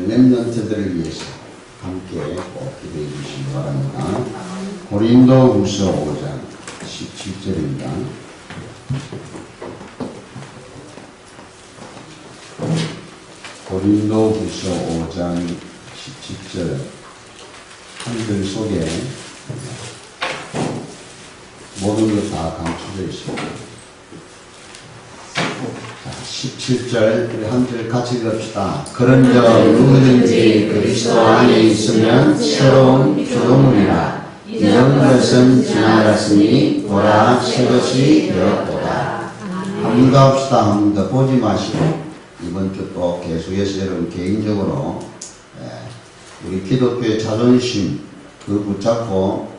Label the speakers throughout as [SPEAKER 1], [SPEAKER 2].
[SPEAKER 1] 렘넌트들을 위해서 함께 꼭 기도해 주시기 바랍니다. 고린도후서 5장 17절입니다. 고린도후서 5장 17절 한 글 속에 모든 것 다 감춰져 있습니다. 자, 17절 우리 한 절 같이 읽읍시다. 그런즉 누구든지 그리스도 안에 있으면 새로운 피조물이라. 이전 것은 지나갔으니 보라 새 것이 되었도다. 한 번 더 합시다. 한 번 더 보지 마시고 이번 주 또 계속해서 여러분 개인적으로 우리 기독교의 자존심 그 붙잡고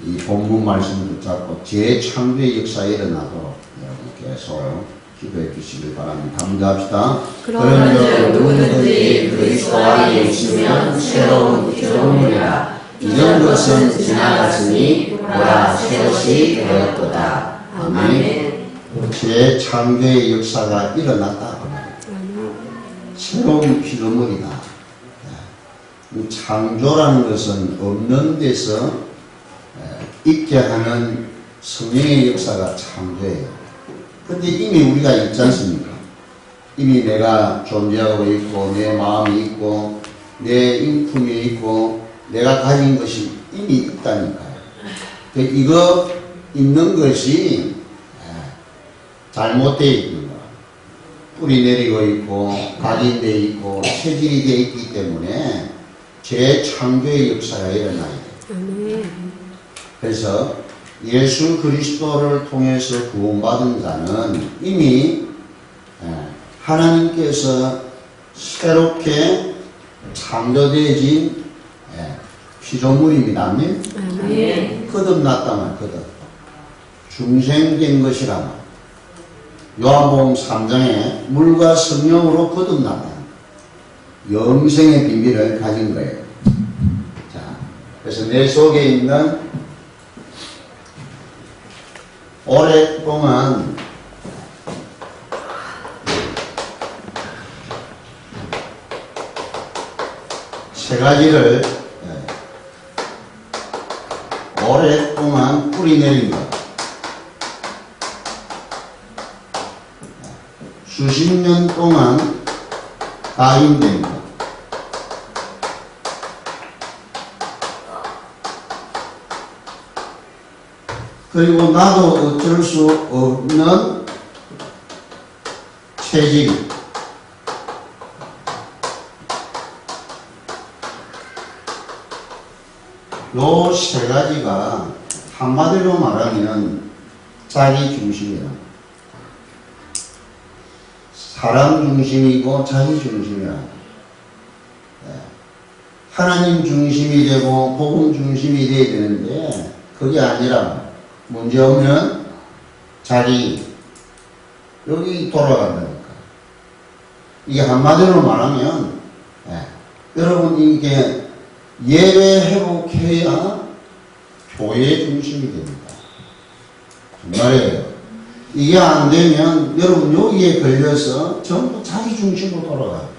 [SPEAKER 1] 이 본문 말씀 붙잡고 재창조의 역사에 일어나도록 여러분 계속 기도해 주시길 바랍니다. 감사합시다.
[SPEAKER 2] 그런즉 누구든지 그리스도 안에 있으면 새로운 피조물이라. 이전 것은 지나갔으니 보라 새 것이 되었도다. 아멘.
[SPEAKER 1] 재창조의 역사가 일어났다. 새로운 피조물이다. 창조라는 것은 없는 데서 있게 하는 성령의 역사가 창조예요. 근데 이미 우리가 있지 않습니까? 이미 내가 존재하고 있고 내 마음이 있고 내 인품이 있고 내가 가진 것이 이미 있다니까요. 이거 있는 것이 잘못되어 있는 거야. 뿌리 내리고 있고 각인되어 있고 체질이 되어 있기 때문에 재창조의 역사가 일어나야 돼요. 그래서 예수 그리스도를 통해서 구원받은 자는 이미 하나님께서 새롭게 창조되어진 피조물입니다. 아멘. 거듭났다면 거듭. 중생된 것이라면 요한복음 3장에 물과 성령으로 거듭났다. 영생의 비밀을 가진 거예요. 자, 그래서 내 속에 있는 오랫동안 세 가지를 오랫동안 뿌리내린 것, 수십 년 동안 가인된 것, 그리고 나도 어쩔 수 없는 체질, 요 세 가지가 한마디로 말하면 자기 중심이라. 사람 중심이고 자기 중심이라. 하나님 중심이 되고 복음 중심이 되어야 되는데 그게 아니라 문제없는 자기 여기 돌아간다니까. 이게 한마디로 말하면 여러분 이게 예배 회복해야 교회 중심이 됩니다. 정말이에요. 이게 안 되면 여러분 여기에 걸려서 전부 자기 중심으로 돌아가요.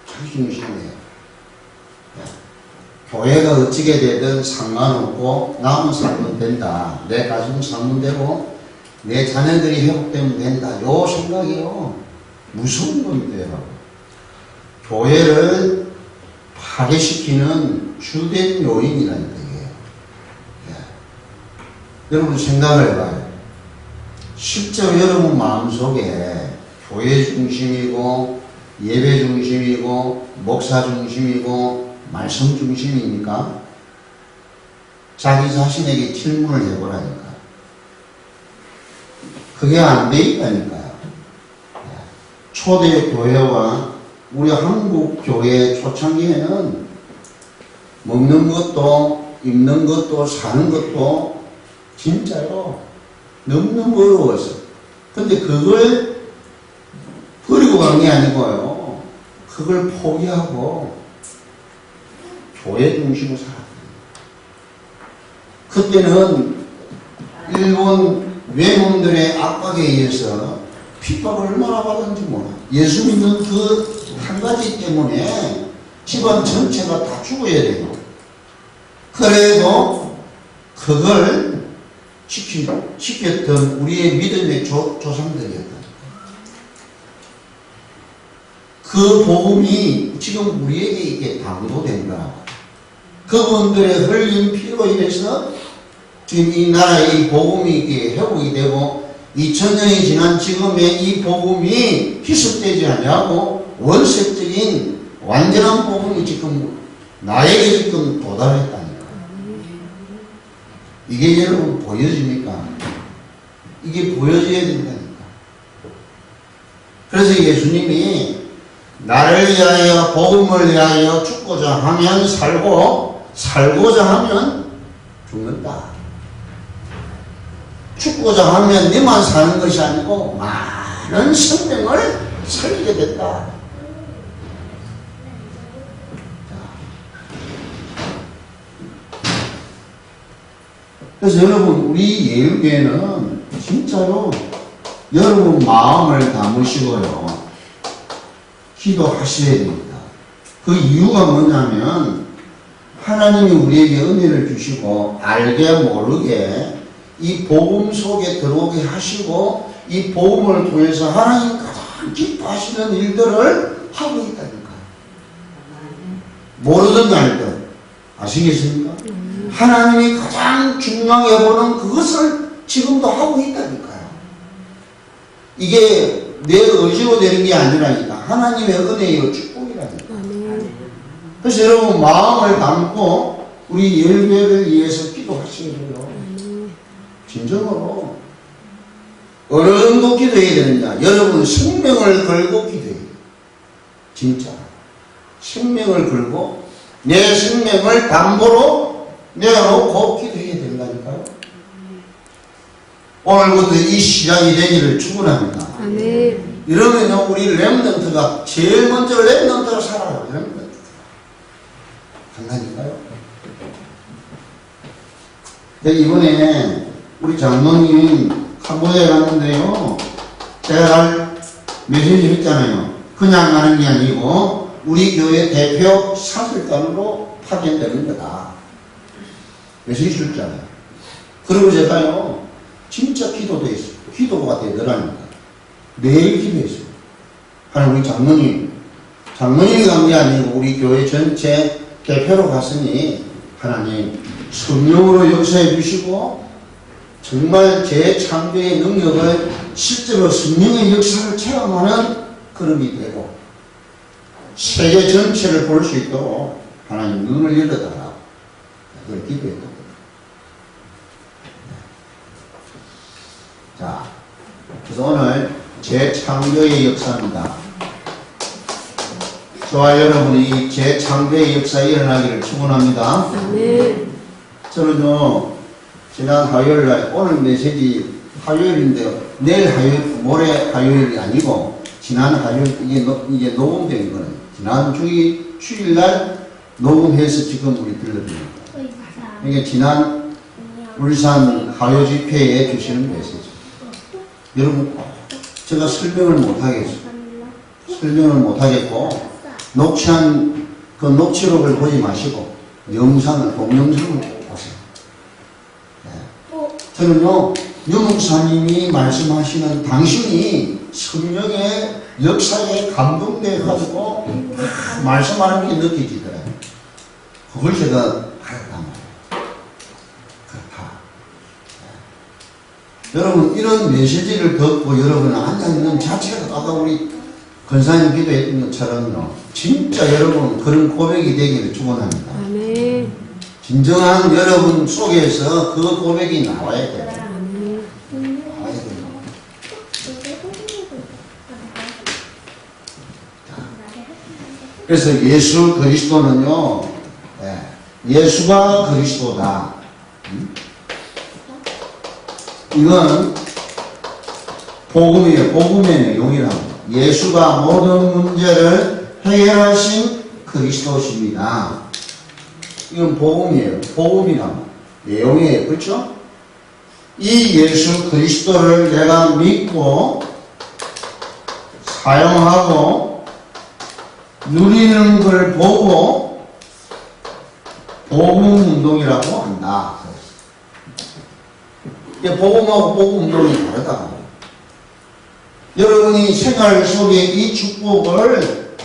[SPEAKER 1] 자기 중심이에요. 교회가 어찌게 되든 상관없고 나만 살면 된다. 내 가정 살면 되고 내 자녀들이 회복되면 된다. 요 생각이요. 무서운 겁니다. 여러분. 교회를 파괴시키는 주된 요인이라니까 이게. 여러분 생각을 해봐요. 실제로 여러분 마음속에 교회 중심이고 예배 중심이고 목사 중심이고 말씀 중심입니까? 자기 자신에게 질문을 해보라니까. 그게 안 돼 있다니까요. 초대 교회와 우리 한국 교회 초창기에는 먹는 것도 입는 것도 사는 것도 진짜로 너무너무 어려웠어. 근데 그걸 버리고 간 게 아니고요. 그걸 포기하고 교회 중심으로 살았어요. 그때는 일본 외놈들의 압박에 의해서 핍박을 얼마나 받았는지 몰라. 예수 믿는 그 한 가지 때문에 집안 전체가 다 죽어야 돼요. 그래도 그걸 지켰던 우리의 믿음의 조상들이었다. 그 복음이 지금 우리에게 이게 당도된 거라. 그분들의 흘린 피로 인해서 지금 이 나라의 복음이 이게 회복이 되고 2000년이 지난 지금의 이 복음이 희석되지 않냐고 원색적인 완전한 복음이 지금 나에게 지금 도달했다니까. 이게 여러분 보여집니까? 이게 보여져야 된다니까. 그래서 예수님이 나를 위하여 복음을 위하여 죽고자 하면 살고 살고자 하면 죽는다. 죽고자 하면 네만 사는 것이 아니고 많은 생명을 살리게 된다. 그래서 여러분 우리 예수교회는 진짜로 여러분 마음을 담으시고요 기도하셔야 됩니다. 그 이유가 뭐냐면 하나님이 우리에게 은혜를 주시고 알게 모르게 이 복음 속에 들어오게 하시고 이 복음을 통해서 하나님 가장 기뻐하시는 일들을 하고 있다니까. 모르든 알든 아시겠습니까? 하나님이 가장 중요하게 보는 그것을 지금도 하고 있다니까요. 이게 내 의지로 되는 게 아니라니까. 하나님의 은혜요 축복이라니까. 그래서 여러분 마음을 담고 우리 열매를 위해서 기도하셔야 돼요. 진정으로. 어느 정도 기도해야 되느냐. 여러분 생명을 걸고 기도해야 돼요. 진짜. 생명을 걸고 내 생명을 담보로 내어놓고 기도해야 된다니까요. 오늘부터 이 시작이 되기를 축원합니다.
[SPEAKER 2] 아멘.
[SPEAKER 1] 이러면 우리 렘넌트가 제일 먼저 렘넌트로 살아요. 렘넌트. 간다니까요. 이번에 우리 장로님 캄보디아에 갔는데요. 제가 메시지 했잖아요. 그냥 가는 게 아니고 우리 교회 대표 사설단으로 파견되는 거다. 메시지 줬잖아요. 그리고 제가요. 진짜 기도도 했어요. 기도가 되더라니까. 매일 기도했어요. 하나님 우리 장로님이 간 게 아니고 우리 교회 전체 대표로 갔으니 하나님 성령으로 역사해 주시고 정말 재창조의 능력을 실제로 성령의 역사를 체험하는 그룹이 되고 세계 전체를 볼 수 있도록 하나님 눈을 열어달라. 그걸 기도했던 거예요. 자, 그래서 오늘 재창조의 역사입니다. 저와 여러분이 재창조의 역사에 일어나기를 축원합니다.
[SPEAKER 2] 네.
[SPEAKER 1] 저는요, 지난 화요일날, 오늘 메시지 화요일인데요. 내일 화요일, 모레 화요일이 아니고, 지난 화요일, 이게 녹음된 거는, 지난 주일날 녹음해서 지금 우리 들려드립니다. 이게 지난 울산 화요 집회에 주시는 메시지. 여러분, 제가 설명을 못하겠어요. 설명을 못하겠고, 녹취한 그 녹취록을 보지 마시고, 영상을, 동영상을 보세요. 네. 저는요, 유목사님이 말씀하시는 당신이 성령의 역사에 감동돼가지고, 말씀하는 게 느껴지더라고요. 그걸 제가 알았단 말이에요. 그렇다. 네. 여러분, 이런 메시지를 듣고 여러분 앉아있는 자체가 아까 우리 권사님 기도했던 것처럼요. 진짜 여러분 그런 고백이 되기를 축원합니다.
[SPEAKER 2] 아멘.
[SPEAKER 1] 진정한 여러분 속에서 그 고백이 나와야 돼요. 나와야 돼요. 그래서 예수 그리스도는요. 예수가 그리스도다. 이건 복음이에요. 복음의 내용이라고. 예수가 모든 문제를 해결하신 그리스도십니다. 이건 복음이에요. 복음이라고. 내용이에요. 그렇죠? 이 예수 그리스도를 내가 믿고 사용하고 누리는 걸 보고 복음운동이라고 한다. 이게 복음하고 복음운동이 다르다. 여러분이 생활 속에 이 축복을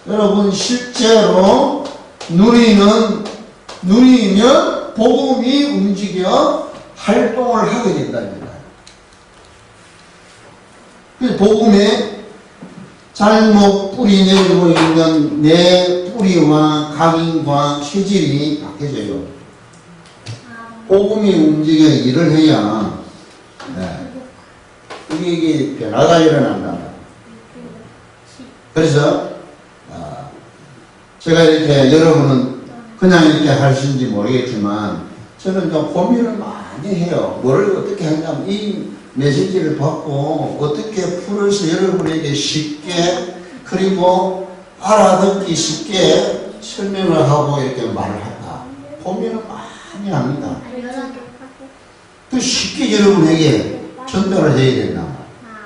[SPEAKER 1] 여러분 실제로 누리면 복음이 움직여 활동을 하게 된답니다. 복음에 잘못 뿌리 내리고 있는 내 뿌리와 각인과 체질이 바뀌어져요. 복음이 움직여 일을 해야 이게 변화가 일어난다. 그래서 제가 이렇게 여러분은 그냥 이렇게 하시는지 모르겠지만 저는 좀 고민을 많이 해요. 뭘 어떻게 하냐면 이 메시지를 받고 어떻게 풀어서 여러분에게 쉽게 그리고 알아듣기 쉽게 설명을 하고 이렇게 말을 할까 고민을 많이 합니다. 그 쉽게 여러분에게 전달을 해야 된다.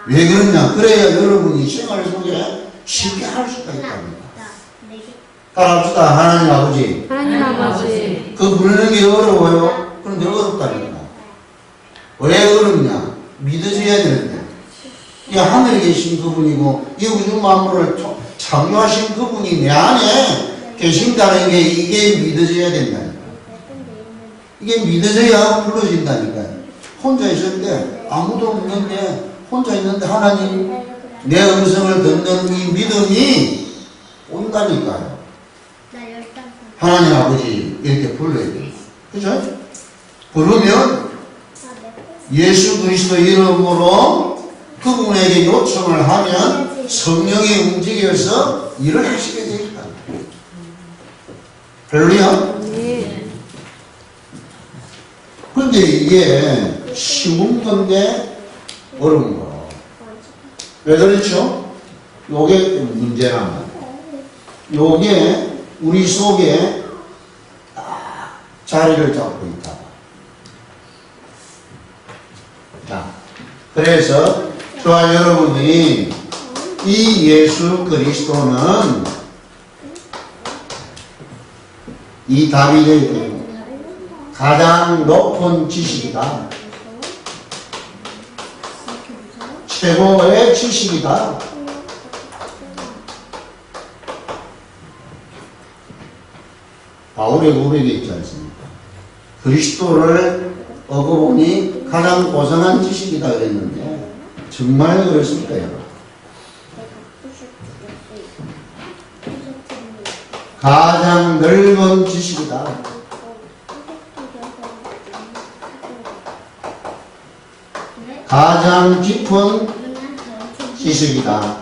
[SPEAKER 1] 왜 그러냐? 그래야 여러분이 생활 속에 쉽게 할 수가 있답니다. 따라합시다. 하나님 아버지.
[SPEAKER 2] 하나님 아버지.
[SPEAKER 1] 그 부르는 게 어려워요? 그런데 어렵다니까. 왜 어렵냐? 믿어져야 되는데. 이 하늘에 계신 그분이고 이 우주 만물을 창조하신 그분이 내 안에 계신다는 게 이게 믿어져야 된다니까. 이게 믿어져야 불러진다니까요. 혼자 있을 때 아무도 없는데 혼자 있는데 하나님 내 음성을 듣는 이 믿음이 온다니까요. 하나님 아버지 이렇게 불러야 돼요. 그죠? 부르면 예수 그리스도 이름으로 그분에게 요청을 하면 성령이 움직여서 일을 하시게 되니까. 할렐루야. 그런데 이게 쉬운 건데 어려운 거. 왜 그렇죠? 요게 문제란 요게 우리 속에 딱 자리를 잡고 있다. 자, 그래서 저와 여러분이 이 예수 그리스도는 이 다윗의 가장 높은 지식이다. 최고의 지식이다. 바울의 고백이 있지 않습니까? 그리스도를 어거보니 가장 고상한 지식이다 그랬는데 정말 그렇습니까 여러분? 가장 넓은 지식이다. 가장 깊은 지식이다.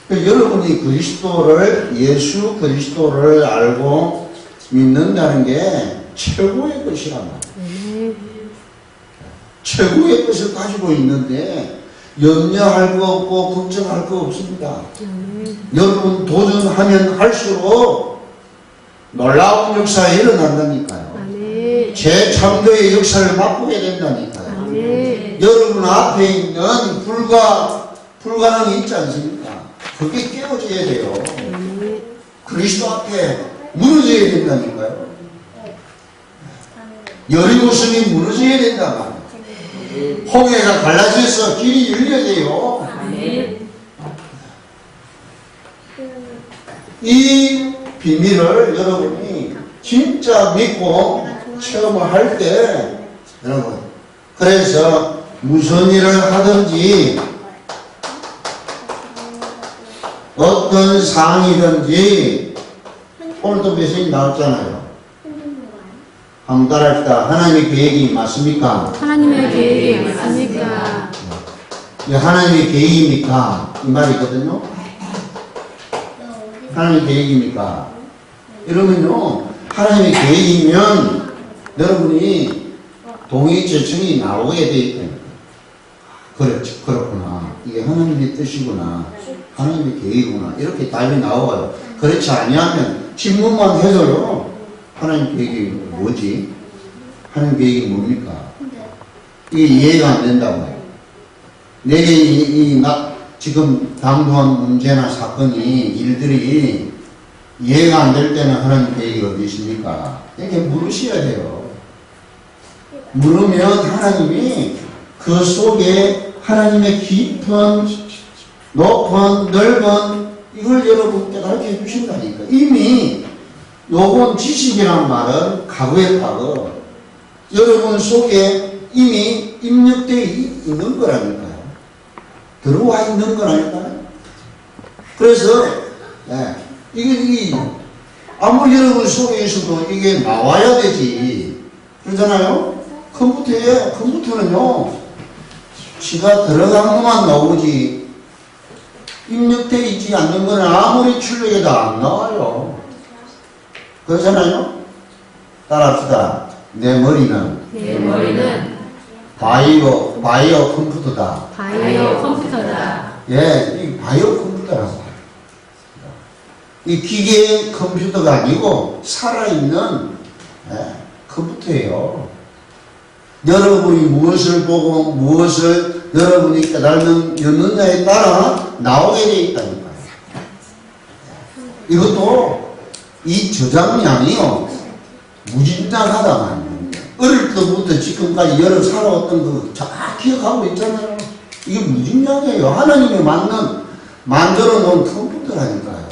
[SPEAKER 1] 여러분이 그리스도를 예수 그리스도를 알고 믿는다는 게 최고의 것이란 말이에요. 최고의 것을 가지고 있는데 염려할 거 없고 걱정할 거 없습니다. 여러분 도전하면 할수록 놀라운 역사가 일어난다니까요. 재창조의 역사를 바꾸게 된다니까요. 여러분 앞에 있는 불가능이 있지 않습니까? 그게 깨어져야 돼요. 그리스도 앞에 무너져야 된다니까요. 여리고성이 무너져야 된다 말이에요. 홍해가 갈라져서 길이 열려져요. 이 비밀을 여러분이 진짜 믿고 체험을 할 때 여러분 그래서 무슨 일을 하든지 어떤 상황이든지 오늘도 메시지 나왔잖아요. 한번 따라합시다. 하나님의 계획이 맞습니까?
[SPEAKER 2] 하나님의 계획이 맞습니까?
[SPEAKER 1] 하나님의 계획입니까? 이 말이거든요. 하나님의 계획입니까? 이러면요 하나님의 계획이면 여러분이 동의절청이 나오게 돼 있다. 그렇죠. 그렇구나. 이게 하나님의 뜻이구나. 하나님의 계획이구나. 이렇게 답이 나와요. 그렇지 아니하면 질문만 해도요. 하나님 계획이 뭐지? 하나님 계획이 뭡니까? 이게 이해가 안 된다고요. 내게 지금 당도한 문제나 사건이 일들이 이해가 안 될 때는 하나님 계획이 어디 있습니까? 이렇게 물으셔야 돼요. 물으면 하나님이 그 속에 하나님의 깊은 높은 넓은 이걸 여러분께 가르쳐 주신다니까. 이미 요건 지식이란 말은 과거의 과거. 여러분 속에 이미 입력되어 있는 거라니까요. 들어와 있는 거라니까요. 그래서 이게 아무리 여러분 속에 있어도 이게 나와야 되지. 그러잖아요. 컴퓨터는요. 지가 들어간 것만 나오지 입력되어 있지 않는 거는 아무리 출력해도 안 나와요. 그러잖아요. 따라합시다. 내 머리는 바이오 컴퓨터다.
[SPEAKER 2] 바이오 컴퓨터다.
[SPEAKER 1] 예, 이 바이오 컴퓨터라고 해요. 이 기계 컴퓨터가 아니고 살아있는 컴퓨터예요. 여러분이 무엇을 보고 무엇을 여러분이 깨달느냐에 따라 나오게 되어 있다니까요. 이것도 이 저장량이요 무진장하다만 어릴 때부터 지금까지 여러 살아왔던 거 잘 기억하고 있잖아요. 이게 무진장이에요. 하나님이 만들어 놓은 컴퓨터라니까요.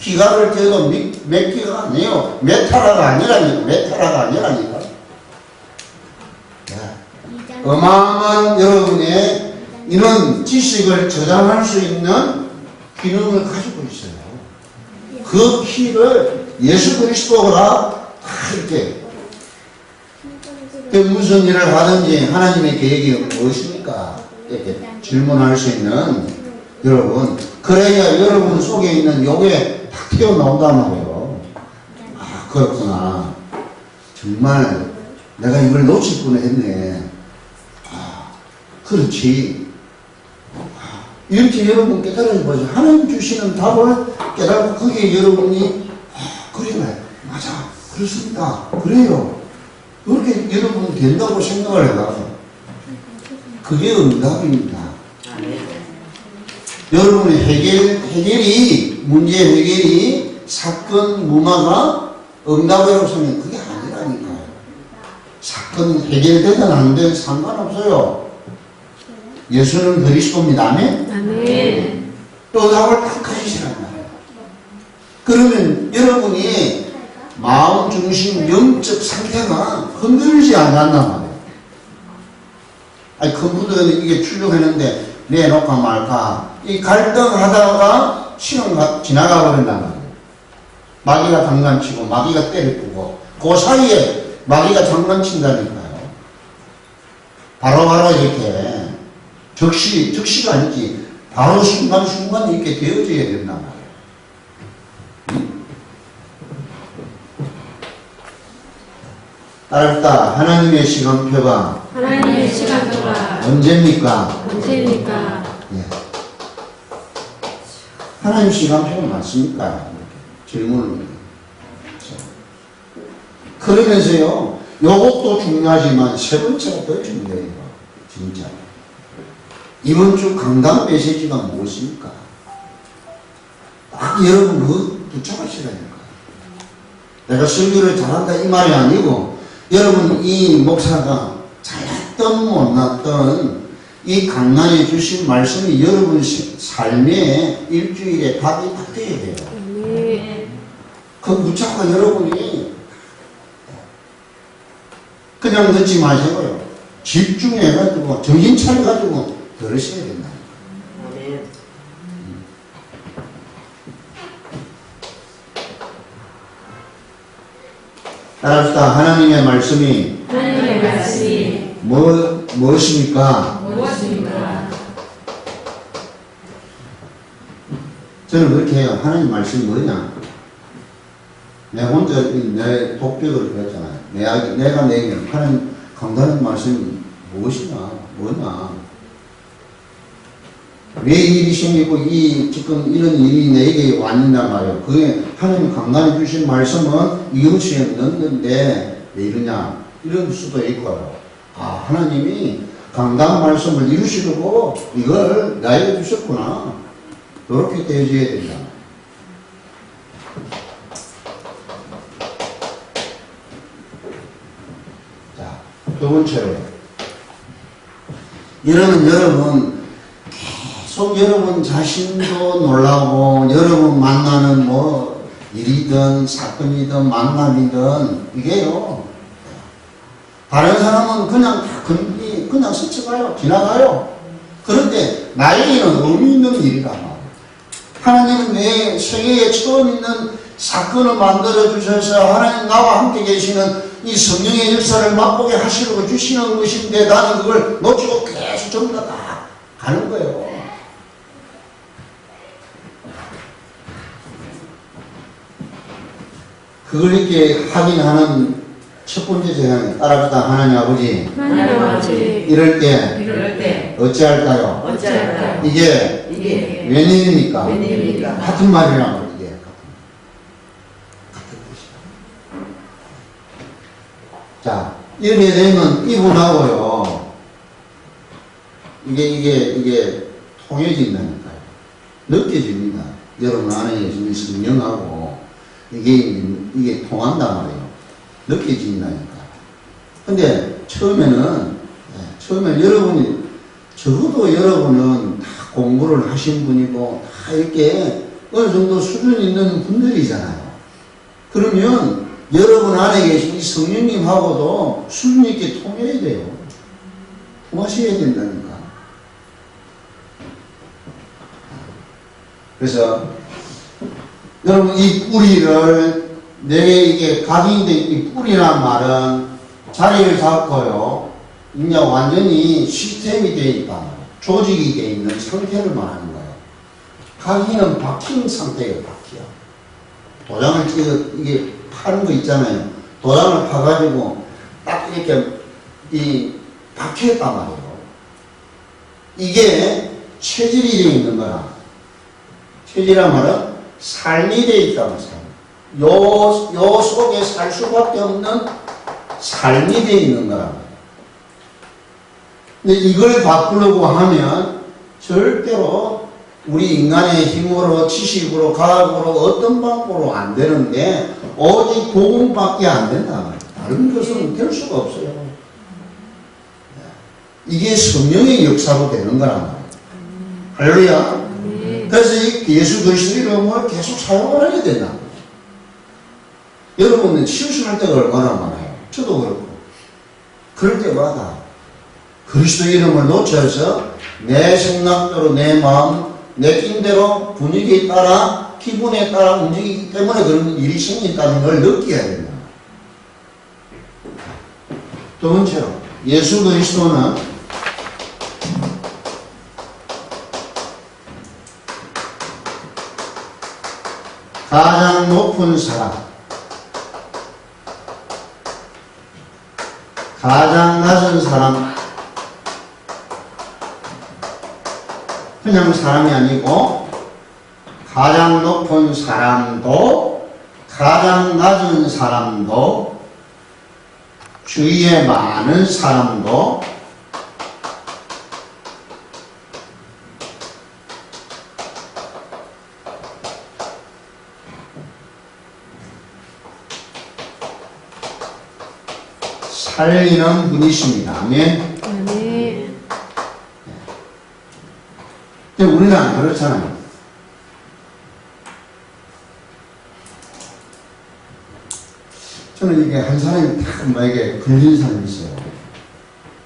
[SPEAKER 1] 기가를 재도 몇 기가 아니에요. 메타라가 아니라니까. 어마어마한 여러분의 이런 지식을 저장할 수 있는 기능을 가지고 있어요. 그 키를 예수 그리스도가 다 이렇게 무슨 일을 하든지 하나님의 계획이 무엇입니까? 이렇게 질문할 수 있는 여러분, 그래야 여러분 속에 있는 요게 탁 튀어나온단 말이에요. 아, 그렇구나. 정말 내가 이걸 놓칠 뻔했네. 아, 그렇지. 이렇게 여러분 깨달아보죠. 하나님 주시는 답을 깨달고 거기에 여러분이 그래 맞아 그렇습니다. 그래요. 그렇게 여러분 된다고 생각을 해요. 그게 응답입니다. 여러분의 해결이 문제 해결이 사건 무마가 응답이라고 생각하면 그게 아니라니까요. 사건 해결되든 안 되든 상관없어요. 예수는 그리스도입니다. 아멘?
[SPEAKER 2] 아멘.
[SPEAKER 1] 또 답을 딱 가지시란 말이에요. 그러면 여러분이 마음 중심 영적 상태가 흔들리지 않았단 말이에요. 아니, 컴퓨터는 이게 출력했는데 내놓을까 말까. 이 갈등하다가 시간 지나가 버린단 말이에요. 마귀가 장난치고 마귀가 때려주고 그 사이에 마귀가 장난친다니까요. 바로바로 이렇게 즉시가 아니지. 바로 순간순간 이렇게 되어져야 된단 말이에요. 따라합시다. 하나님의 시간표가 언제입니까? 예. 하나님 시간표가 맞습니까? 질문을. 그러면서요, 요것도 중요하지만 세 번째가 더 중요해요. 진짜. 이번 주 강단 메시지가 무엇입니까? 딱 여러분 그거 붙잡으시라니까. 내가 설교를 잘한다 이 말이 아니고 여러분 이 목사가 잘났던 못났던 이 강단에 주신 말씀이 여러분 삶의 일주일에 답이 딱 돼야 돼요. 그 붙잡고 여러분이 그냥 듣지 마시고요. 집중해가지고 정신 차려가지고 들으셔야 된다. 따라합시다. 하나님의 말씀이 무엇입니까? 저는 그렇게 해요. 하나님 말씀이 뭐냐? 내 혼자 내 독백을 그랬잖아요. 내가 내게 하나님 강단의 말씀이 무엇이냐? 뭐냐? 왜 일이 생기고 지금 이런 일이 내게 왔는단 말이에요. 그게 하나님 강단해 주신 말씀은 이것이 없는데 왜 이러냐? 이럴 수도 있고요. 아, 하나님이 강단 말씀을 이루시려고 이걸 나에게 주셨구나. 이렇게 되어져야 된다. 자, 두 번째로. 여러분, 계속 여러분 자신도 놀라고, 여러분 만나는 뭐, 일이든, 사건이든, 만남이든, 이게요. 다른 사람은 그냥 다 그냥 스쳐가요. 지나가요. 그런데 나에게는 의미 있는 일이란 말이에요. 하나님은 내 세계에 처음 있는 사건을 만들어 주셔서 하나님 나와 함께 계시는 이 성령의 역사를 맛보게 하시려고 주시는 것인데 나는 그걸 놓치고 계속 전부 다 가는 거예요. 그걸 이렇게 확인하는 첫 번째 재앙이 따라붙다. 하나님 아버지,
[SPEAKER 2] 하나님 아버지,
[SPEAKER 1] 이럴 때 어찌할까요? 이게 웬일입니까? 같은 말이란 말이에요. 이게 같은 뜻이야. 자, 이렇게 되면 이분하고요. 이게 통해진다니까요. 느껴집니다. 여러분 안에 계신 성령하고 이게 통한단 말이에요. 느껴진다니까. 근데 처음에는 여러분이, 적어도 여러분은 다 공부를 하신 분이고 다 이렇게 어느 정도 수준 있는 분들이잖아요. 그러면 여러분 안에 계신 이 성령님하고도 수준 있게 통해야 돼요. 통하셔야 된다니까. 그래서 여러분 이 뿌리를 내게 이게 각인된 이 뿌리란 말은 자리를 잡고요. 이제 완전히 시스템이 되어 있다. 조직이 되어 있는 상태를 말하는 거예요. 각인은 박힌 상태예요. 박혀. 도장을 찍어 이게 파는 거 있잖아요. 도장을 파가지고 딱 이렇게 박혀있단 말이에요. 이게 체질이 되어 있는 거라. 체질이란 말은 삶이 되어 있다는 거예요. 요 속에 살 수밖에 없는 삶이 되어 있는 거라. 근데 이걸 바꾸려고 하면 절대로 우리 인간의 힘으로, 지식으로, 과학으로, 어떤 방법으로 안 되는데 오직 복음밖에 안 된다. 다른 것은 될 수가 없어요. 이게 성령의 역사로 되는 거란 말이에요. 할렐루야. 그래서 이 예수 그리스도의 이름을 계속 사용을 해야 된다. 여러분은 치유할 때가 얼마나 많아요. 저도 그렇고. 그럴 때마다 그리스도의 이름을 놓쳐서 내 생각대로, 내 마음, 내 낌대로 분위기에 따라, 기분에 따라 움직이기 때문에 그런 일이 생긴다는 걸 느껴야 된다. 두 번째로, 예수 그리스도는 가장 높은 사람, 가장 낮은 사람, 그냥 사람이 아니고 가장 높은 사람도 가장 낮은 사람도 주위에 많은 사람도 살리는 분이십니다. 아멘.
[SPEAKER 2] 아멘.
[SPEAKER 1] 근데 우리는 안 그렇잖아요. 저는 이게 한 사람이 딱 만약에 걸린 사람이 있어요.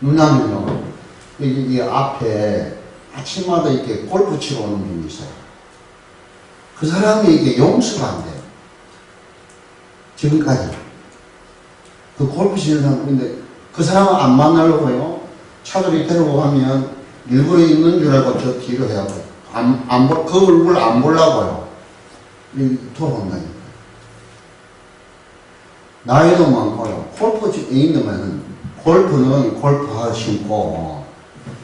[SPEAKER 1] 누나는요, 이 앞에 아침마다 이렇게 골프 치러 오는 분이 있어요. 그 사람이 이게 용서가 안 돼요. 지금까지. 그 골프 치는 사람인데, 그 사람은 안 만나려고요. 차들이 데리고 가면 일부러 있는 줄 알고 저 뒤로 해갖고, 그 얼굴 안 보려고요. 돌아온다니까. 나이도 많고요. 골프 있는 골프는 골프 신고,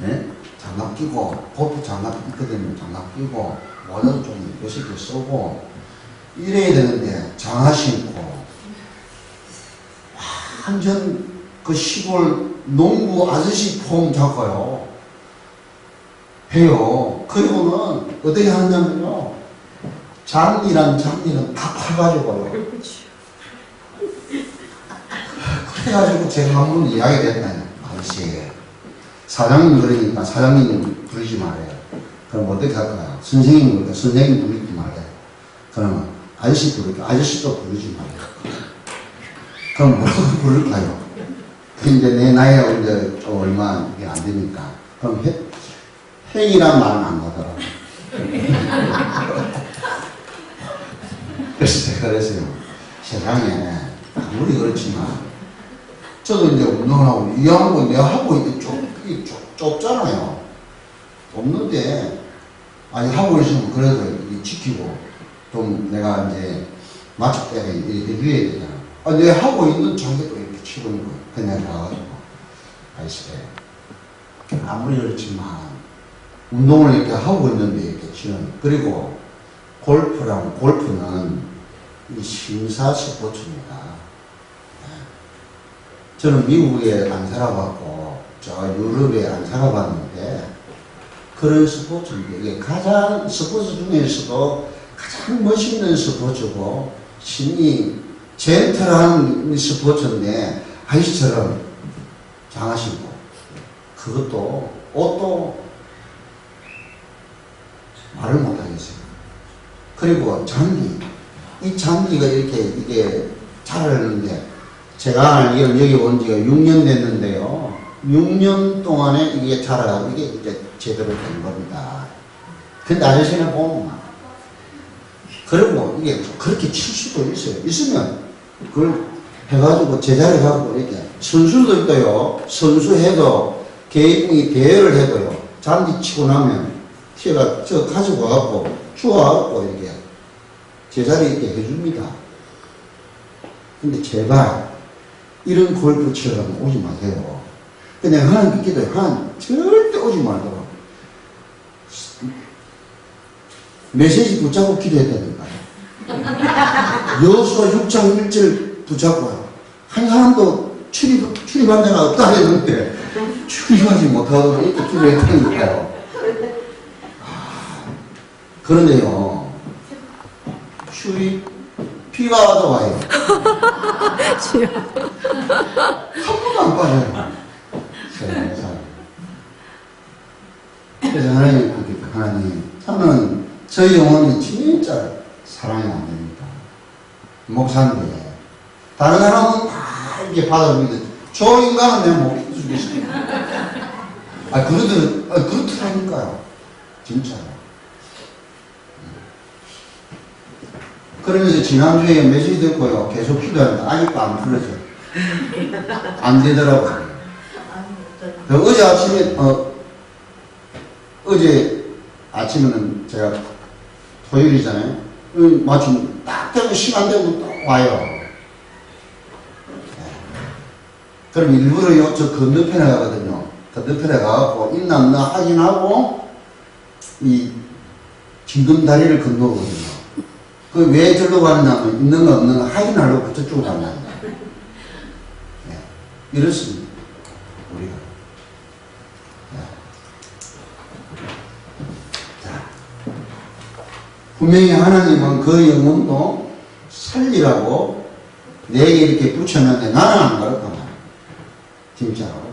[SPEAKER 1] 네? 장갑 끼고, 골프 장갑 있거든요. 장갑 끼고, 모자도 좀 멋있게 쓰고, 이래야 되는데, 장화 신고, 완전 그 시골 농부 아저씨 폼 잡고요. 해요. 그리고는 어떻게 하느냐면요. 잔디는 다 파가지고요. 그래가지고 제가 한 번 이야기를 했다니. 아저씨, 사장님 그러니까 사장님 부르지 말아요. 그럼 어떻게 할까요? 선생님 그러니까 선생님 부르지 말아요. 그러면 아저씨 부를까? 아저씨도 부르지 말아요. 그럼 뭐라고 부를까요? 이제 내 나이가 이제 얼마 이게 안 되니까. 그럼 행이란 말은 안 나더라고요. 그래서 제가 그랬어요. 세상에, 아무리 그렇지만, 저도 이제 운동하고, 이왕하고 내가 하고 있는데 좁잖아요. 없는데, 아니, 하고 있으면 그래도 지키고, 좀 내가 이제 마칠 때가 이렇게 해줘야 되잖아. 아, 내가 하고 있는 장비도 이렇게 치고 있는 거예요. 그냥 가가지고. 아이씨, 아무리 그렇지만, 운동을 이렇게 하고 있는데 이렇게 치는. 그리고 골프는 이 심사 스포츠입니다. 저는 미국에 안 살아봤고, 저 유럽에 안 살아봤는데, 그런 스포츠인데, 이게 가장 스포츠 중에서도 가장 멋있는 스포츠고, 신이 젠틀한 스포츠인데, 아이스처럼 장하시고, 그것도, 옷도 말을 못하겠어요. 그리고 잔디. 이 잔디가 이렇게, 이게 자라는데, 제가 알기로는 여기 온 지가 6년 됐는데요. 6년 동안에 이게 자라가고 이게 이제 제대로 된 겁니다. 근데 아저씨는 보면, 그리고 이게 그렇게 칠 수도 있어요. 있으면, 그걸 해가지고 제자리 가고 이렇게. 선수도 있어요. 선수해도, 개인이 대회를 해도요. 잔디 치고 나면, 제가 저 가지고 와갖고, 주워갖고 이렇게 제자리 있게 해줍니다. 근데 제발, 이런 골프 치러 가면 오지 마세요. 그냥 하는 게 기도해요. 절대 오지 말도록. 메시지 붙잡고 기도했다니까요. 여수와 6장 1절 붙잡고요. 한 사람도 출입한 데가 없다 했는데, 출입하지 못하고 이렇게 기도했다니까요. 그런데요, 비가 와도 와요. 한 번도 안 빠져요. 그래서 하나님, 저는 저희 영혼이 진짜 사랑이 안 됩니다. 목사인데, 다른 사람은 다 이렇게 받아들이는데, 저 인간은 내가 못 해주겠어요. 그렇더라니까요. 진짜로. 그러면서 지난주에 메시지 듣고요. 계속 기도하는데 아직도 안 풀어져요. 안 되더라고요. 어제 아침에, 어제 아침에는 제가 토요일이잖아요. 마침 딱 되고 시간 되고 딱 와요. 그럼 일부러 저 건너편에 가거든요. 건너편에 가갖고 있나 없나 확인하고 이 진금다리를 건너거든요. 그 왜 저로 가느냐면 있는 거 없는 거 확인하려고 저쪽으로 가는 거예요. 네. 이렇습니다. 우리가. 네. 자, 분명히 하나님은 그 영혼도 살리라고 내게 이렇게 붙였는데 나는 안 가르쳐 말. 진짜로.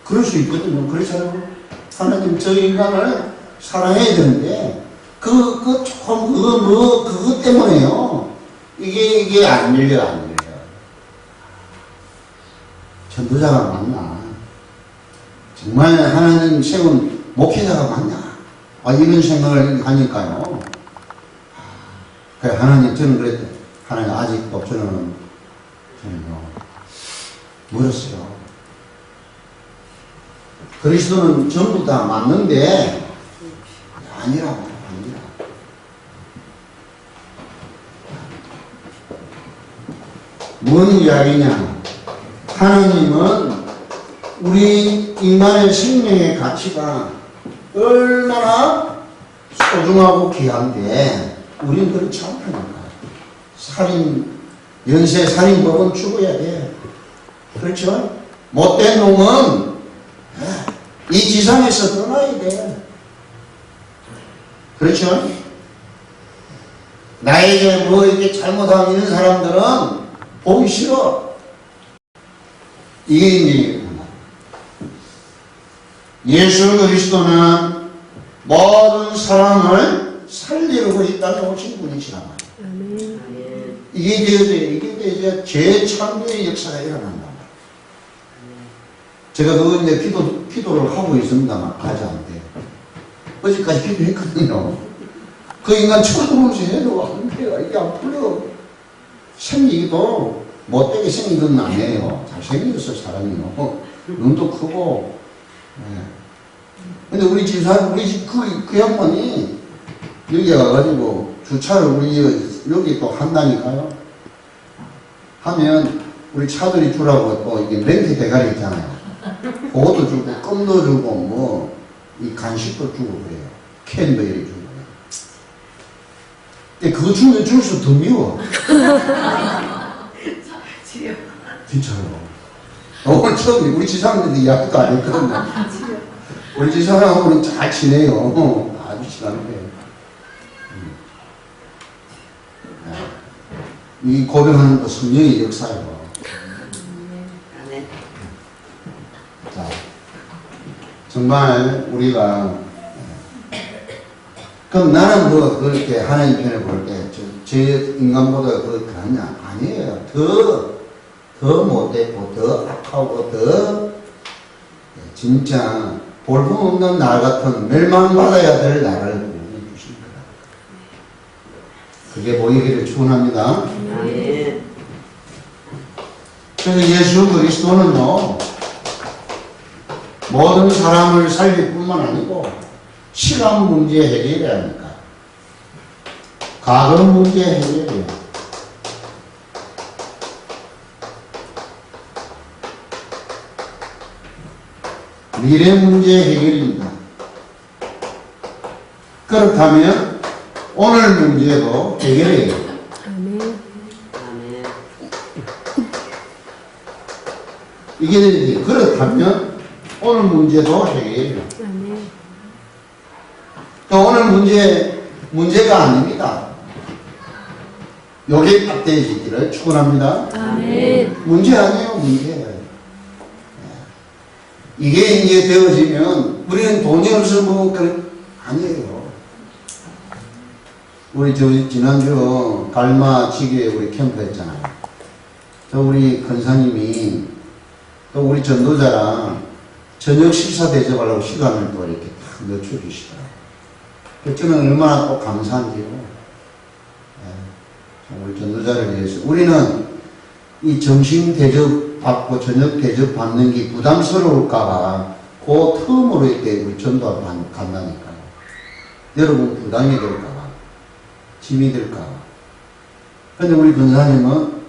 [SPEAKER 1] 그럴 수 있거든요. 그렇잖아요. 하나님 저 인간을 사랑해야 되는데 그것 때문에요. 이게 안 열려. 전도자가 맞나? 정말 하나님 세운 목회자가 맞나? 이런 생각을 하니까요. 그래, 하나님, 저는 그랬대. 하나님, 아직도 저는요, 멀었어요. 그리스도는 전부 다 맞는데, 아니라고. 뭔 이야기냐? 하나님은 우리 인간의 생명의 가치가 얼마나 소중하고 귀한데, 우리는 그렇지 않다니까. 연쇄 살인범은 죽어야 돼. 그렇죠? 못된 놈은 이 지상에서 떠나야 돼. 그렇죠? 나에게 뭐 이렇게 잘못하고 있는 사람들은 보기 싫어. 이게 이제 예수 그리스도는 모든 사람을 살리려고 있다는 오신 분이시란 말이에요. 이게 이제 재창조의 역사가 일어난단 말이에요. 제가 그거 이제 기도를 하고 있습니다만 가지 않대요. 어제까지 기도했거든요. 그 인간 쳐다보면서 해도 안 돼요. 이게 안 풀려. 생기기도 못되게 생긴 건 아니에요. 잘생겼어, 사람이요. 눈도 크고. 네. 근데 우리 집사람, 우리 집 그 양반이 여기 와가지고 주차를 우리 여기 또 한다니까요. 하면 우리 차들이 주라고 또 이게 렌트 대가리 있잖아요. 그것도 주고, 껌도 주고, 뭐, 이 간식도 주고 그래요. 캔도 이렇게 주고. 근데 그거 주면 줄수록 더 미워. 진짜로. 오늘 처음에 우리 지사람들도 이야기도 안 했거든요. 우리 지사람하고는 잘 지내요. 아주 친한데. 이 고백하는 거 성령의 역사예요. 자, 정말 우리가 그럼 나는 뭐 그렇게 하나님 편에 볼 때 제 인간보다 그렇게 하냐? 아니에요. 더 못되고 더 악하고 더 진짜 볼품없는 날 같은 멸망받아야 될 나라를 보여주신 거다. 그게 보이기를 축원합니다. 그래서 예수 그리스도는요 모든 사람을 살릴 뿐만 아니고 시간 문제 해결해야 하니까 과거 문제 해결해요. 미래 문제 해결입니다. 그렇다면 오늘 문제도 해결해요. 이게 그렇다면 오늘 문제도 해결해요. 또 오늘 문제가 아닙니다. 요게 딱 되어지기를 축원합니다. 문제 아니에요, 문제. 이게 이제 되어지면 우리는 돈이 없어 뭐 아니에요. 우리 지난주 갈마치기에 우리 캠프 했잖아요. 저 우리 권사님이 또 우리 전도자랑 저녁 식사 대접하려고 시간을 또 이렇게 딱 늦춰주시더라고요. 저는 얼마나 또 감사한지요. 우리 전도자를 위해서. 우리는 이 점심 대접 받고 저녁 대접 받는 게 부담스러울까봐 그 틈으로 이렇게 우리 전도 간다니까요. 여러분 부담이 될까봐, 짐이 될까봐. 근데 우리 권사님은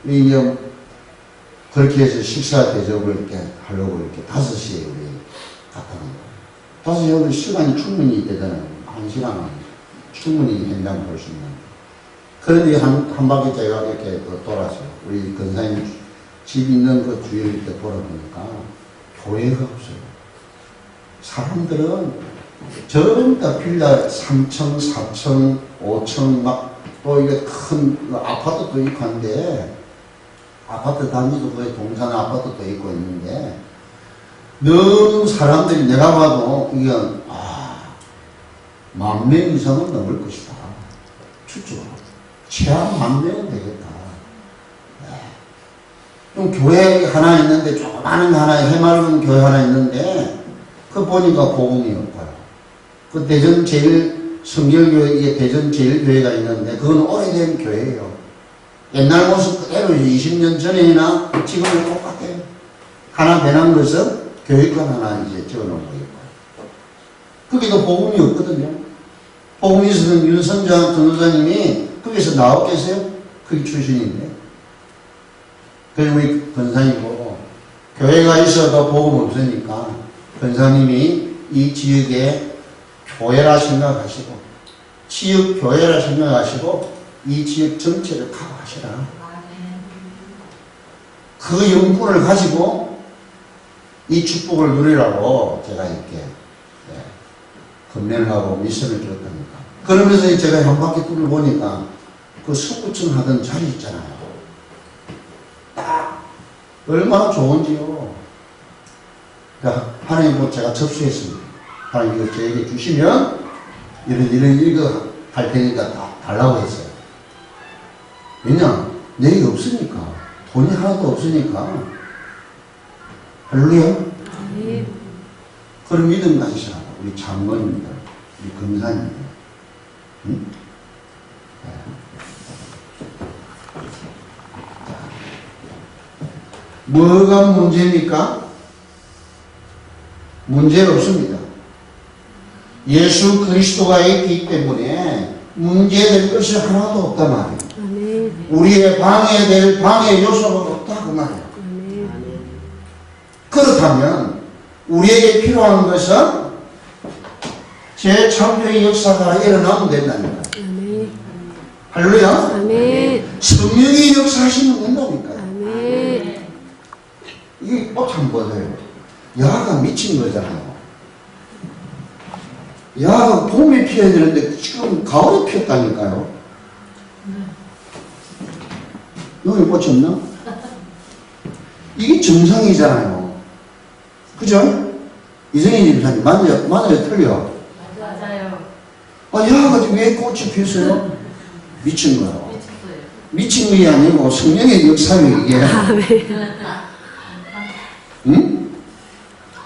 [SPEAKER 1] 이제 그렇게 해서 식사 대접을 이렇게 하려고 이렇게 5시에 우리 갔다는 거예요. 5시에 우리 시간이 충분히 되잖아요. 1시간은 충분히 현장 볼 수 있는. 그런데 한 바퀴 제가 이렇게 돌았어요. 우리 권사님 집 있는 그 주위를 이렇게 돌아보니까 교회가 없어요. 사람들은 전부 다 빌라 3층, 4층, 5층 막 또 이게 큰 아파트도 있고 한데 아파트 단지도 거의 동산 아파트도 있고 있는데 너무 사람들이 내가 봐도 이건 10,000명 이상은 넘을 것이다. 추측. 최하 10,000명은 되겠다. 좀 교회 하나 있는데 조그마한 하나 해맑은 교회 하나 있는데 그 보니까 복음이 없고요. 그 대전 제일 성결교회 이게 대전 제일 교회가 있는데 그건 오래된 교회예요. 옛날 모습 그대로 20년 전이나 지금은 똑같아요. 하나 변한 것은 교육관 하나 이제 적어놓은 거예요. 거기도 복음이 없거든요. 복음이 있어서 윤선장 전도사님이 거기서 나와 계세요. 거기 출신인데. 그래서 우리 권사님 보고 교회가 있어도 복음 없으니까 권사님이 이 지역에 교회라 생각하시고 지역 교회라 생각하시고 이 지역 전체를 커버하시라. 그 영분을 가지고 이 축복을 누리라고 제가 이렇게 건면을 하고 미션을 드렸답니다. 그러면서 제가 한 바퀴 둘러보니까 그 서구청 하던 자리 있잖아요. 딱 얼마나 좋은지요. 그러니까 하나님 뭐 제가 접수했습니다. 하나님 이거 저에게 주시면 이런 이거 할 테니까 다 달라고 했어요. 왜냐? 내게 없으니까. 돈이 하나도 없으니까. 할렐루야?
[SPEAKER 2] 네.
[SPEAKER 1] 그런 믿음 가지시라고. 우리 장관입니다. 우리 검사입니다. 응? 뭐가 문제입니까? 문제 없습니다. 예수 그리스도가 있기 때문에 문제될 것이 하나도 없단 말이에요.
[SPEAKER 2] 아멘.
[SPEAKER 1] 우리의 방해될 방해 요소가 없다 그 말이에요.
[SPEAKER 2] 아멘.
[SPEAKER 1] 그렇다면 우리에게 필요한 것은 재창조의 역사가 일어나면 된다니까요.
[SPEAKER 2] 아멘.
[SPEAKER 1] 할렐루야.
[SPEAKER 2] 아멘.
[SPEAKER 1] 성령이 역사하시면 된다니까요.
[SPEAKER 2] 아멘.
[SPEAKER 1] 이게 꽃 한번 보세요. 야가 미친 거잖아요. 야가 봄에 피어야 되는데 지금 가을에 피었다니까요. 여기 꽃이 없나? 이게 정상이잖아요. 그죠? 이성희 집사님 맞아요 틀려?
[SPEAKER 2] 맞아요.
[SPEAKER 1] 아, 야가 지금 왜 꽃이 피었어요? 미친 거예요.
[SPEAKER 2] 미쳤어요.
[SPEAKER 1] 미친 게 아니고 성령의 역사예요 이게. 응?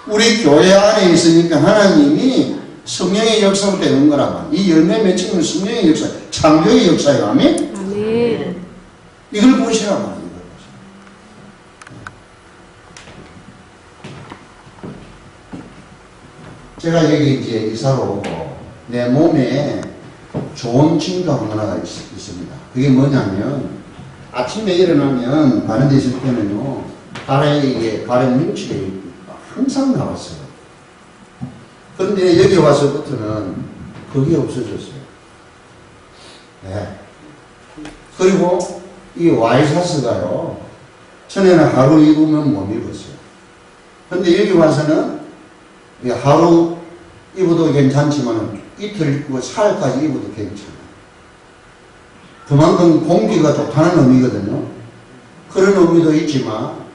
[SPEAKER 1] 우리 교회 안에 있으니까 하나님이 성령의 역사로 되는 거라고. 이 열매 맺힌 건 성령의 역사, 창조의 역사예요. 아멘?
[SPEAKER 2] 아멘.
[SPEAKER 1] 이걸 보시라고. 이걸 보시라. 제가 여기 이제 이사로 오고 내 몸에 좋은 징조가 하나가 있습니다. 그게 뭐냐면 아침에 일어나면 바른 데 있을 때는요 발에 뭉치가 항상 나왔어요. 그런데 여기 와서부터는 그게 없어졌어요. 네. 그리고 이 와이셔츠가요 전에는 하루 입으면 못 입었어요. 근데 여기 와서는 하루 입어도 괜찮지만 이틀 입고 사흘까지 입어도 괜찮아요. 그만큼 공기가 좋다는 의미거든요. 그런 의미도 있지만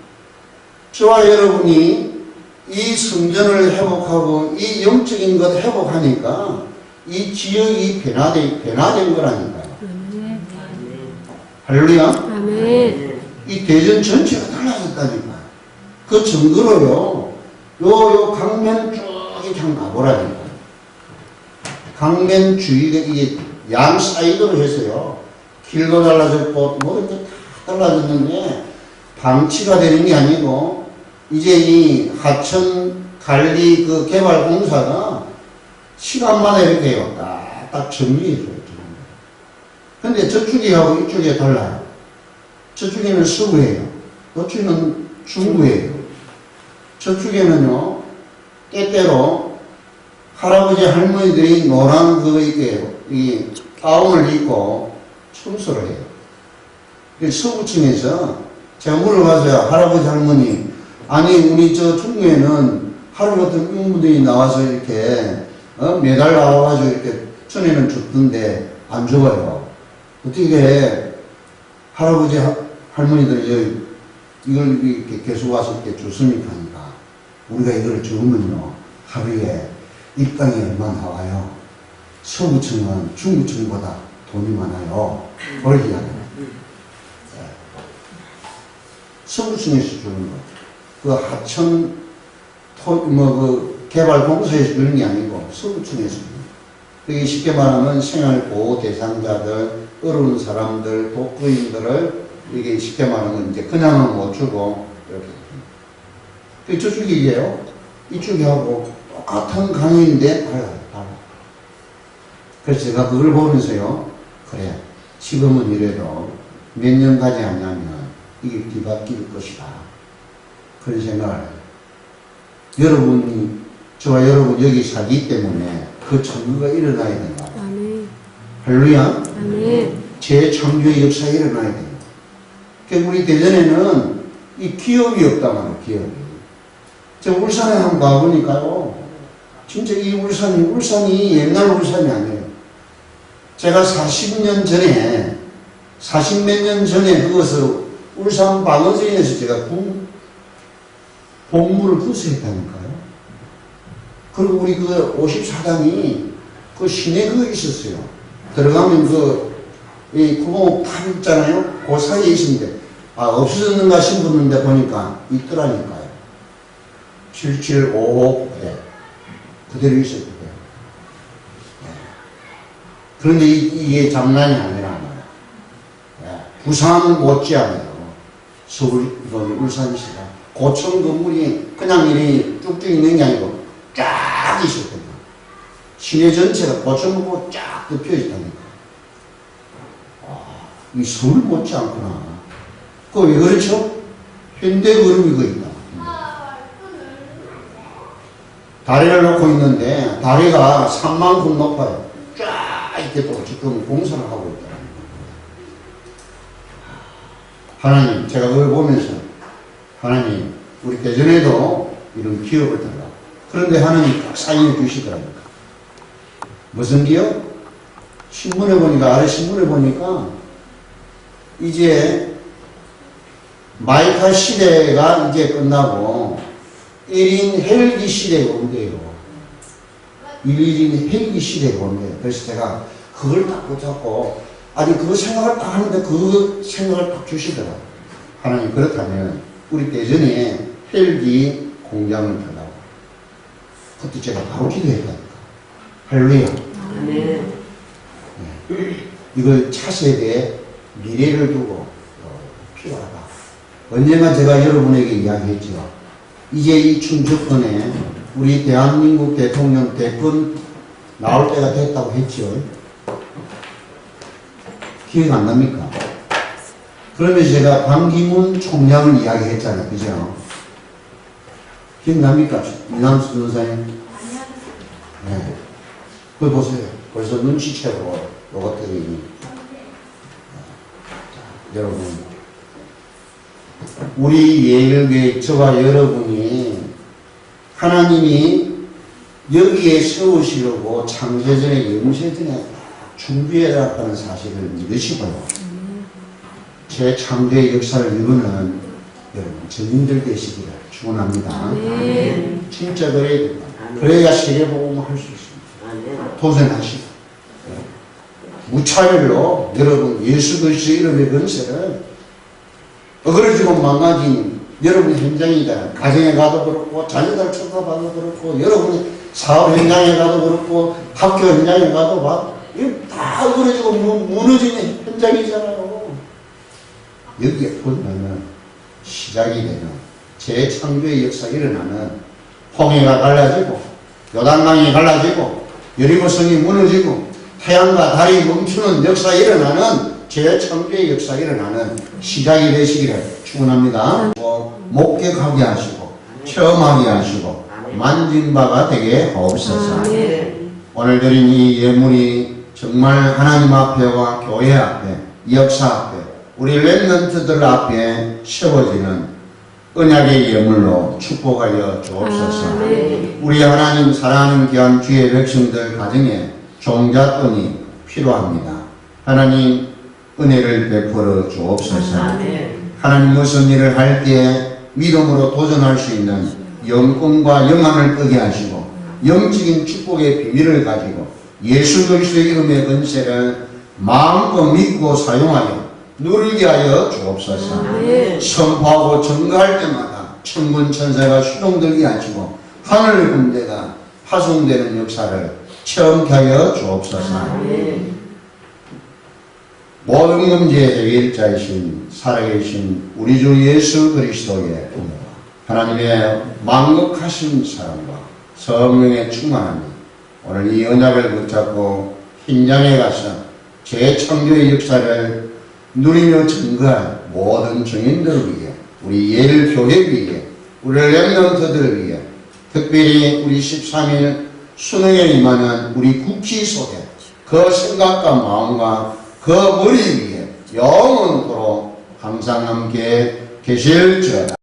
[SPEAKER 1] 저와 여러분이 이 성전을 회복하고 이 영적인 것 회복하니까 이 지역이 변화된 거라니까요.
[SPEAKER 2] 아멘.
[SPEAKER 1] 할렐루야.
[SPEAKER 2] 아멘.
[SPEAKER 1] 이 대전 전체가 달라졌다니까요. 그 증거로요. 요 강면 쭉이 참 가보라니까요. 강면 주위가 이게 양 사이드로 해서요. 길도 달라졌고 뭐 이렇게 다 달라졌는데 방치가 되는 게 아니고 이제 이 하천 관리 그 개발 공사가 시간마다 이렇게 해요. 딱 정리해줘요. 근데 저쪽이하고 이쪽이 달라요. 저쪽에는 서구예요. 이쪽은 중구예요. 저쪽에는요, 때때로 할아버지 할머니들이 노란 이 가운을 입고 청소를 해요. 서구층에서 제가 물어봐서요, 할아버지 할머니, 아니 우리 저 중구에는 하루 같은 인분들이 나와서 이렇게 매달 나와가지고 이렇게 전에는 줬던데 안 줘봐요. 어떻게 할아버지 할머니들이 이걸 이렇게 계속 와서 이렇게 줬습니까? 하니까 우리가 이걸 주면요 하루에 입당이 얼마 나와요. 서구층은 중구층보다 돈이 많아요. 그렇게 이야기해요. 서구층에서 주는 거. 그 하천 그 개발 공사에서 주는 게 아니고 서구층에서 주는 거. 그게 쉽게 말하면 생활보호 대상자들, 어려운 사람들, 독거인들을 이게 쉽게 말하면 이제 그냥은 못 주고 이렇게. 저쪽이에요. 이쪽이하고 똑같은 강의인데 달라요. 그래서 제가 그걸 보면서요. 그래. 지금은 이래도 몇 년 가지 않냐면 이게 뒤바뀔 것이다. 그런 생각을 해요. 여러분이, 저와 여러분 여기 살기 때문에 그 창조가 일어나야 된다.
[SPEAKER 2] 아멘.
[SPEAKER 1] 할렐루야.
[SPEAKER 2] 아멘.
[SPEAKER 1] 재창조의 역사가 일어나야 됩니다. 우리 대전에는 이 기업이 없단 말이에요, 기업이. 저 울산에 한번 가보니까요, 진짜 이 울산이 옛날 울산이 아니에요. 제가 40년 전에, 40몇 년 전에 그것을 울산 방어전에서 제가 복무를 구수했다니까요. 그리고 우리 그 54단이 그 시내 그거 있었어요. 들어가면 이 구멍 탑 있잖아요. 그 사이에 있는데, 없어졌는가 싶었는데 보니까 있더라니까요. 7755에 그대로 있었거든요. 그런데 이게 장난이 아니라 말이야. 부산 못지않아요. 서울, 울산시가. 고층 건물이 그냥 이리 쭉쭉 있는 게 아니고 쫙 있었거든요. 시내 전체가 고층으로 쫙 덮여 있다니까. 이 서울 못지않구나. 그거 왜 그렇죠? 현대그룹이 그 있다. 다리를 놓고 있는데 다리가 3만 분 높아요. 쫙 이렇게 또 지금 공사를 하고 있다. 하나님, 제가 그걸 보면서 하나님, 우리 대전에도 이런 기업을 달라. 그런데 하나님 딱 사인해 주시더라고요. 무슨 기업? 신문에 보니까, 아래 신문에 보니까 이제 마이카 시대가 이제 끝나고 1인 헬기 시대가 온대요. 1인 헬기 시대가 온대요. 그래서 제가 그걸 딱 붙잡고, 아니, 그거 생각을 딱 하는데 그 생각을 딱 주시더라고요. 하나님, 그렇다면 우리 대전에 헬기 공장을 달라고. 그때 제가 바로 기도했다니까. 할렐루야. 네. 이걸 차세대에 미래를 두고 필요하다. 언젠가 제가 여러분에게 이야기했죠. 이제 이 춘추권에 우리 대한민국 대통령 대권 나올 때가 됐다고 했죠. 기억 안 납니까? 그러면서 제가 반기문 총장을 이야기했잖아요. 그죠? 기억납니까? 이남수 변호사님? 네. 그걸 보세요. 벌써 눈치채고 요것들이. 여러분, 우리 예일교회 저와 여러분이 하나님이 여기에 세우시려고 창세전에 영세전에 준비해놨다는 사실을 믿으시고요. 제 창조의 역사를 이루는 여러분 증인들 되시기를 축원합니다. 진짜 그래야 된다. 그래야 세계복음을 할 수 있습니다. 도전하시고 무차별로 여러분 예수 그리스도의 이름의 권세를 어그러지고 망가진 여러분 현장이다. 가정에 가도 그렇고 자녀들 쳐다봐도 그렇고 여러분이 사업 현장에 가도 그렇고 학교 현장에 가도 봐. 이거 다 어그러지고 무너지는 현장이잖아요. 여기에 보면은 시작이 되는 재창조의 역사가 일어나는 홍해가 갈라지고 요단강이 갈라지고 여리고성이 무너지고 태양과 달이 멈추는 역사가 일어나는 재창조의 역사가 일어나는 시작이 되시기를 축원합니다. 목격하게 하시고 체험하게 하시고 만진 바가 되게 하옵소서. 오늘 드린 이 예물이 정말 하나님 앞에와 교회 앞에 역사 앞에 우리 렘넌트들 앞에 세워지는 언약의 예물로 축복하여 주옵소서. 우리 하나님 사랑하는 귀한 주의 백성들 가정에 종잣돈이 필요합니다. 하나님 은혜를 베풀어 주옵소서. 하나님 무슨 일을 할 때 믿음으로 도전할 수 있는 영권과 영안을 끄게 하시고 영적인 축복의 비밀을 가지고 예수 그리스도의 이름의 권세를 마음껏 믿고 사용하여 누리게 하여 주옵소서. 선포하고 증거할 때마다 천군 천사가 수동들게 하시고 하늘 군대가 파송되는 역사를 체험케 하여 주옵소서. 모든 문제의 해결자이신 살아계신 우리 주 예수 그리스도의 은혜와 하나님의 만극하신 사랑과 성령의 충만함이 오늘 이 언약을 붙잡고 현장에 가서 재창조의 역사를 누리며 증거할 모든 증인들을 위해 우리 예일교회 위해 우리 렘넌트들을 위해 특별히 우리 13일 수능에 임하는 우리 국기 속에 그 생각과 마음과 그 머리 위에 영원토록 항상 함께 계실지어다.